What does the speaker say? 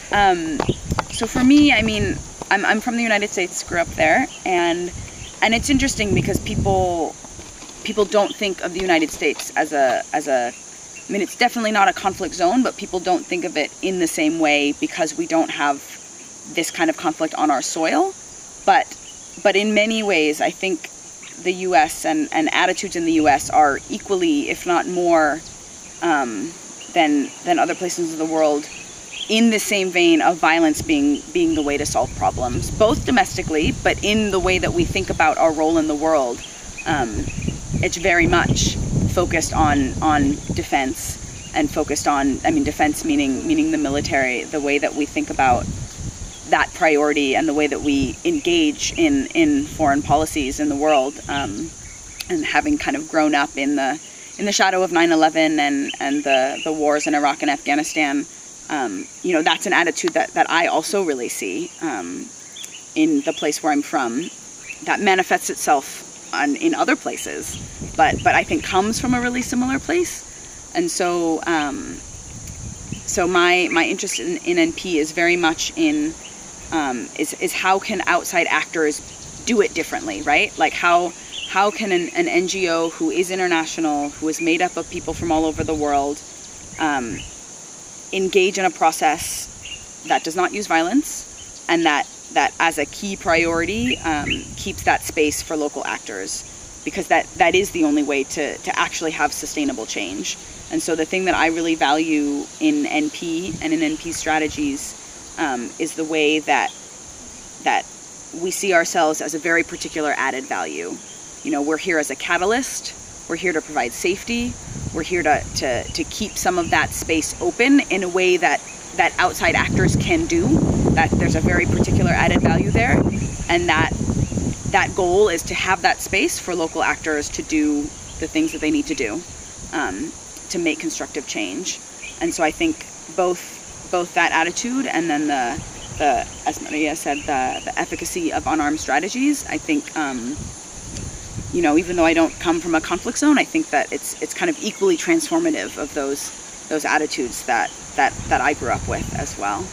So for me, I mean, I'm from the United States, grew up there, and it's interesting because people don't think of the United States as a I mean, it's definitely not a conflict zone, but people don't think of it in the same way because we don't have this kind of conflict on our soil. But in many ways, I think the U.S. and attitudes in the U.S. are equally, if not more, than other places in the world, in the same vein of violence being the way to solve problems, both domestically, but in the way that we think about our role in the world. It's very much focused on defense and focused on, I mean, defense meaning the military, the way that we think about that priority and the way that we engage in foreign policies in the world, and having kind of grown up in the shadow of 9/11 and the wars in Iraq and Afghanistan, you know, that's an attitude that I also really see in the place where I'm from, that manifests itself in other places, but I think comes from a really similar place. And so so my interest in NP is very much in is how can outside actors do it differently, right? Like how can an NGO who is international, who is made up of people from all over the world, engage in a process that does not use violence, and that as a key priority keeps that space for local actors, because that is the only way to actually have sustainable change. And so the thing that I really value in NP and in NP strategies is the way that we see ourselves as a very particular added value. You know, we're here as a catalyst. We're here to provide safety. We're here to keep some of that space open in a way that outside actors can do. That there's a very particular added value there, and that goal is to have that space for local actors to do the things that they need to do to make constructive change. And so I think both that attitude and then the as Maria said, the efficacy of unarmed strategies, I think, you know, even though I don't come from a conflict zone, I think that it's kind of equally transformative of those attitudes that I grew up with as well.